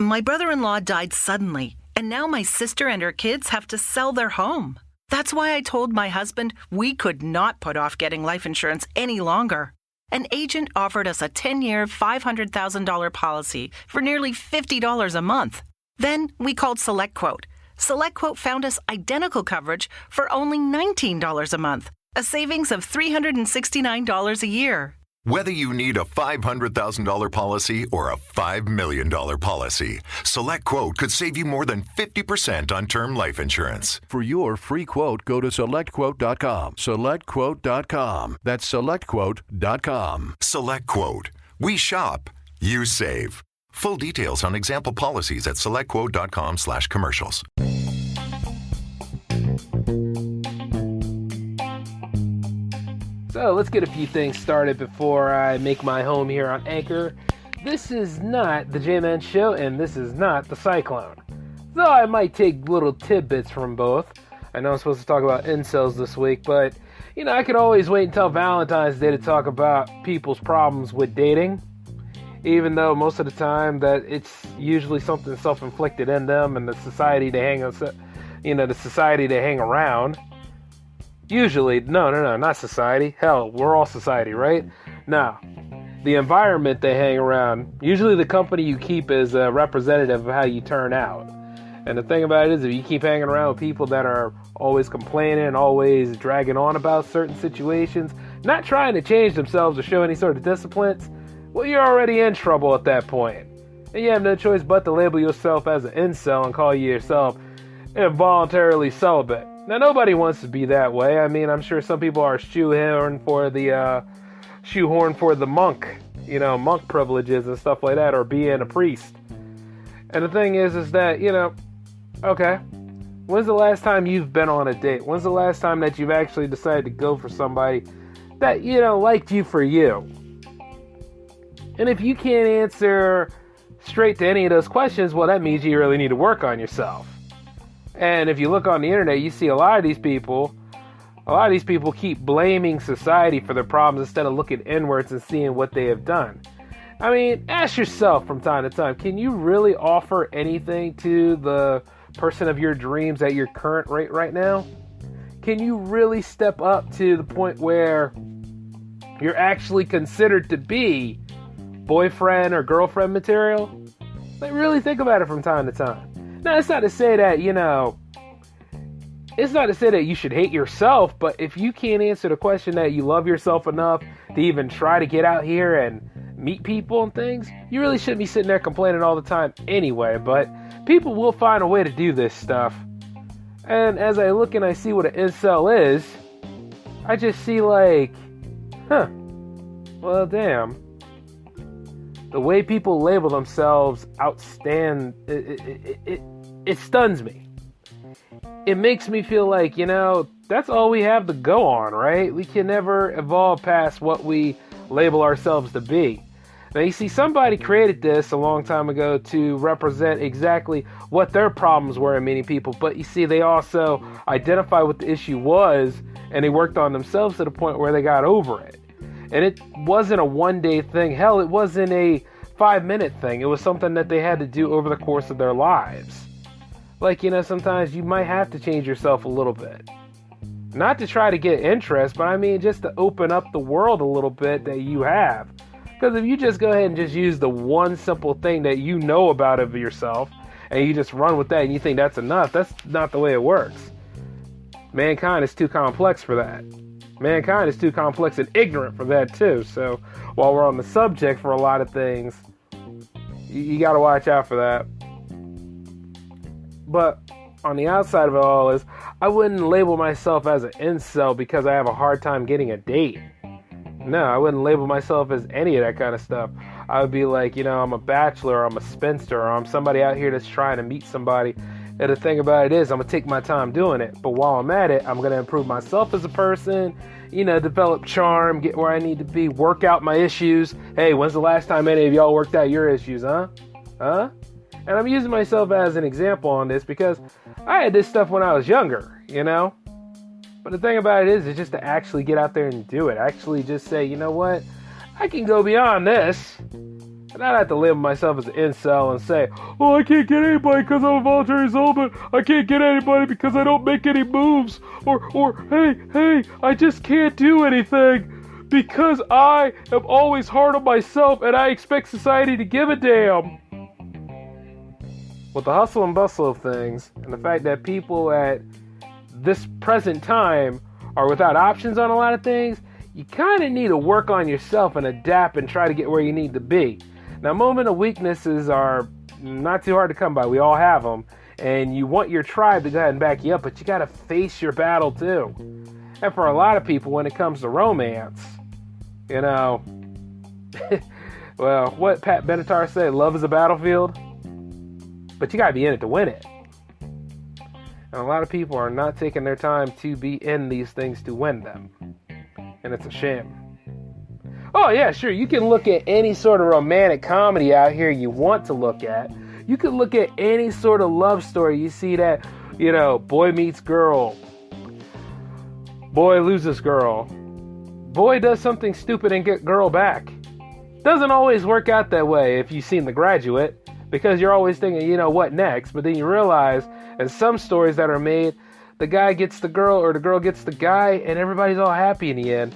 My brother-in-law died suddenly, and now my sister and her kids have to sell their home. That's why I told my husband we could not put off getting life insurance any longer. An agent offered us a 10-year, $500,000 policy for nearly $50 a month. Then we called SelectQuote. SelectQuote found us identical coverage for only $19 a month, a savings of $369 a year. Whether you need a $500,000 policy or a $5 million policy, SelectQuote could save you more than 50% on term life insurance. For your free quote, go to SelectQuote.com. SelectQuote.com. That's SelectQuote.com. SelectQuote. We shop. You save. Full details on example policies at SelectQuote.com/commercials. So let's get a few things started before I make my home here on Anchor. This is not the J-Man Show, and this is not the Cyclone. Though I might take little tidbits from both. I know I'm supposed to talk about incels this week, but, I could always wait until Valentine's Day to talk about people's problems with dating. Even though most of the time that it's usually something self-inflicted in them and the society they hang around. Usually, no, not society. Hell, we're all society, right? No. The environment they hang around, usually the company you keep is a representative of how you turn out. And the thing about it is, if you keep hanging around with people that are always complaining, always dragging on about certain situations, not trying to change themselves or show any sort of disciplines, well, you're already in trouble at that point. And you have no choice but to label yourself as an incel and call yourself involuntarily celibate. Now, nobody wants to be that way. I mean, I'm sure some people are shoehorned for the monk, monk privileges and stuff like that, or being a priest. And the thing is that, okay, when's the last time you've been on a date? When's the last time that you've actually decided to go for somebody that, liked you for you? And if you can't answer straight to any of those questions, well, that means you really need to work on yourself. And if you look on the internet, you see a lot of these people keep blaming society for their problems instead of looking inwards and seeing what they have done. I mean, ask yourself from time to time, can you really offer anything to the person of your dreams at your current rate right now? Can you really step up to the point where you're actually considered to be boyfriend or girlfriend material? Like, really think about it from time to time. Now, it's not to say that, you should hate yourself, but if you can't answer the question that you love yourself enough to even try to get out here and meet people and things, you really shouldn't be sitting there complaining all the time anyway. But people will find a way to do this stuff. And as I look and I see what an incel is, I just see well, damn. The way people label themselves it stuns me. It makes me feel like, that's all we have to go on, right? We can never evolve past what we label ourselves to be. Now, you see, somebody created this a long time ago to represent exactly what their problems were in meeting people, but you see, they also identified what the issue was, and they worked on themselves to the point where they got over it. And it wasn't a one-day thing. Hell, it wasn't a 5-minute thing. It was something that they had to do over the course of their lives. Like, sometimes you might have to change yourself a little bit. Not to try to get interest, but I mean just to open up the world a little bit that you have. Because if you just go ahead and just use the one simple thing that you know about of yourself, and you just run with that and you think that's enough, that's not the way it works. Mankind is too complex for that. Mankind is too complex and ignorant for that too. So while we're on the subject for a lot of things, you got to watch out for that. But on the outside of it all is, I wouldn't label myself as an incel because I have a hard time getting a date. No, I wouldn't label myself as any of that kind of stuff. I would be like, I'm a bachelor, or I'm a spinster, or I'm somebody out here that's trying to meet somebody. And the thing about it is, I'm going to take my time doing it. But while I'm at it, I'm going to improve myself as a person, develop charm, get where I need to be, work out my issues. Hey, when's the last time any of y'all worked out your issues, huh? And I'm using myself as an example on this because I had this stuff when I was younger, But the thing about it is just to actually get out there and do it. Actually just say, you know what? I can go beyond this. And I'd have to label myself as an incel and say, oh, I can't get anybody because I'm a voluntary celibate. I can't get anybody because I don't make any moves. Or hey, I just can't do anything because I am always hard on myself and I expect society to give a damn. With the hustle and bustle of things, and the fact that people at this present time are without options on a lot of things, you kind of need to work on yourself and adapt and try to get where you need to be. Now, moment of weaknesses are not too hard to come by. We all have them. And you want your tribe to go ahead and back you up, but you got to face your battle too. And for a lot of people, when it comes to romance, you know, well, what Pat Benatar said, love is a battlefield. But you got to be in it to win it. And a lot of people are not taking their time to be in these things to win them. And it's a shame. Oh, yeah, sure. You can look at any sort of romantic comedy out here you want to look at. You can look at any sort of love story. You see that, you know, boy meets girl. Boy loses girl. Boy does something stupid and get girl back. Doesn't always work out that way if you've seen The Graduate. Because you're always thinking, you know, what next? But then you realize, in some stories that are made, the guy gets the girl or the girl gets the guy and everybody's all happy in the end.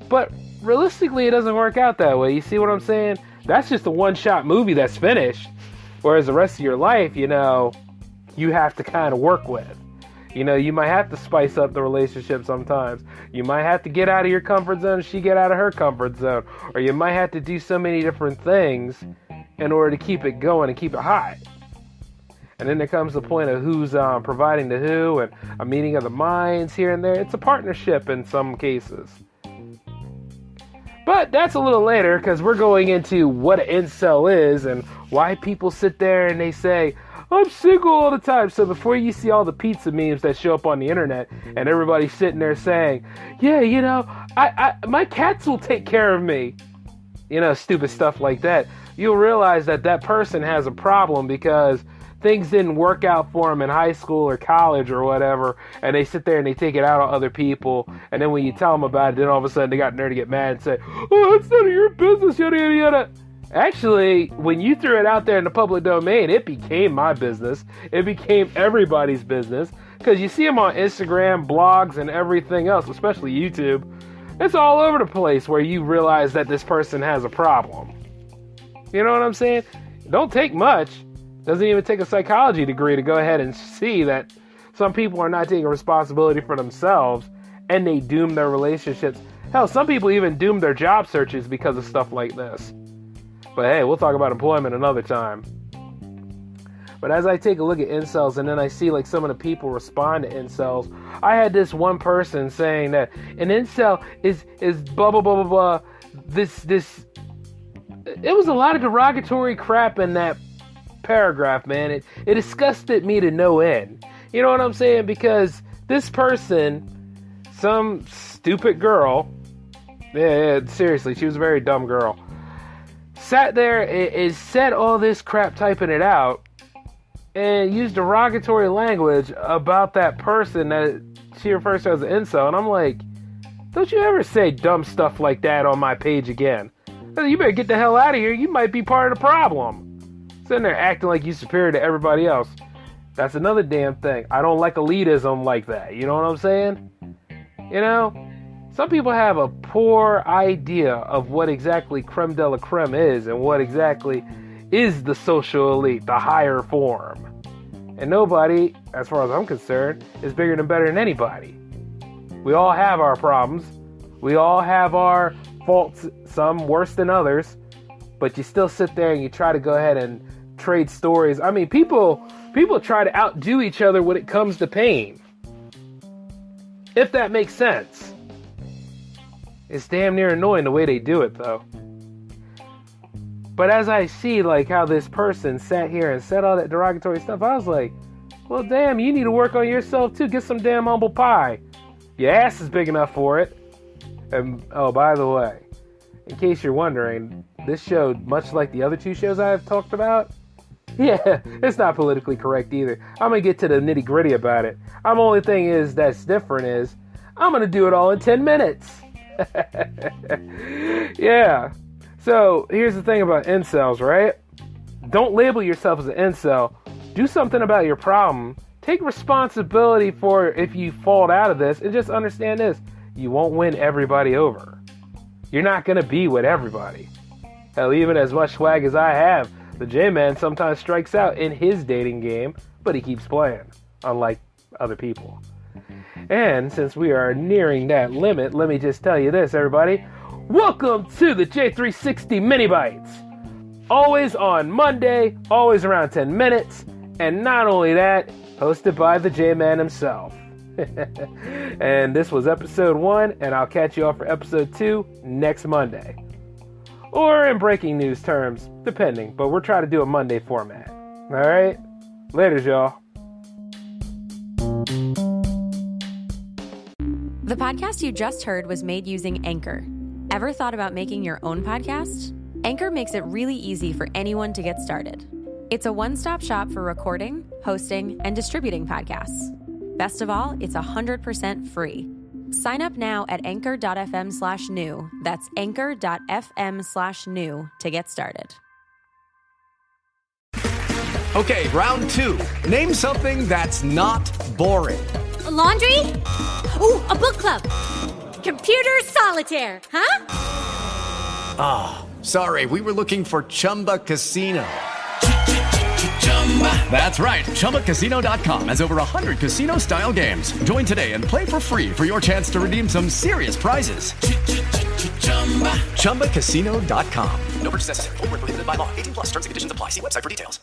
But realistically, it doesn't work out that way. You see what I'm saying? That's just a one-shot movie that's finished. Whereas the rest of your life, you know, you have to kind of work with. You know, you might have to spice up the relationship sometimes. You might have to get out of your comfort zone, she get out of her comfort zone. Or you might have to do so many different things in order to keep it going and keep it hot. And then there comes the point of who's providing the who and a meeting of the minds here and there. It's a partnership in some cases. But that's a little later because we're going into what an incel is and why people sit there and they say, I'm single all the time. So before you see all the pizza memes that show up on the internet and everybody's sitting there saying, yeah, you know, my cats will take care of me. You know, stupid stuff like that. You'll realize that that person has a problem because things didn't work out for them in high school or college or whatever, and they sit there and they take it out on other people, and then when you tell them about it, then all of a sudden they got nerve to get mad and say, oh, that's none of your business, yada, yada, yada. Actually, when you threw it out there in the public domain, it became my business. It became everybody's business, because you see them on Instagram, blogs, and everything else, especially YouTube. It's all over the place where you realize that this person has a problem. You know what I'm saying? Don't take much. Doesn't even take a psychology degree to go ahead and see that some people are not taking responsibility for themselves and they doom their relationships. Hell, some people even doom their job searches because of stuff like this. But hey, we'll talk about employment another time. But as I take a look at incels and then I see like some of the people respond to incels, I had this one person saying that an incel is blah blah blah blah blah. This it was a lot of derogatory crap in that paragraph, man. It disgusted me to no end. You know what I'm saying? Because this person, some stupid girl, yeah, seriously, she was a very dumb girl, sat there and said all this crap typing it out and used derogatory language about that person that she refers to as an incel. And I'm like, don't you ever say dumb stuff like that on my page again. You better get the hell out of here. You might be part of the problem. Sitting there acting like you're superior to everybody else. That's another damn thing. I don't like elitism like that. You know what I'm saying? You know? Some people have a poor idea of what exactly creme de la creme is and what exactly is the social elite, the higher form. And nobody, as far as I'm concerned, is bigger than better than anybody. We all have our problems. We all have our faults, some worse than others. But you still sit there and you try to go ahead and trade stories. I mean, people try to outdo each other when it comes to pain. If that makes sense. It's damn near annoying the way they do it, though. But as I see, like, how this person sat here and said all that derogatory stuff, I was like, well, damn, you need to work on yourself, too. Get some damn humble pie. Your ass is big enough for it. And, oh, by the way, in case you're wondering, this show, much like the other two shows I've talked about, yeah, it's not politically correct either. I'm going to get to the nitty gritty about it. The only thing is that's different is I'm going to do it all in 10 minutes. Yeah. So here's the thing about incels, right? Don't label yourself as an incel. Do something about your problem. Take responsibility for if you fall out of this, and just understand this. You won't win everybody over. You're not going to be with everybody. Hell, even as much swag as I have, the J-Man sometimes strikes out in his dating game, but he keeps playing, unlike other people. And since we are nearing that limit, let me just tell you this, everybody. Welcome to the J360 Mini Bites. Always on Monday, always around 10 minutes, and not only that, hosted by the J-Man himself. And this was episode 1, and I'll catch you all for episode 2 next Monday. Or in breaking news terms, depending, but we're trying to do a Monday format. Alright? Laters, y'all. The podcast you just heard was made using Anchor. Ever thought about making your own podcast? Anchor makes it really easy for anyone to get started. It's a one-stop shop for recording, hosting, and distributing podcasts. Best of all, it's 100% free. Sign up now at anchor.fm/new. That's anchor.fm/new to get started. Okay, round 2. Name something that's not boring. A laundry? Ooh, a book club. Computer solitaire, huh? Ah, sorry, we were looking for Chumba Casino. That's right, ChumbaCasino.com has over 100 casino-style games. Join today and play for free for your chance to redeem some serious prizes. ChumbaCasino.com. No purchase necessary. Void where prohibited by law. 18+ terms and conditions apply. See website for details.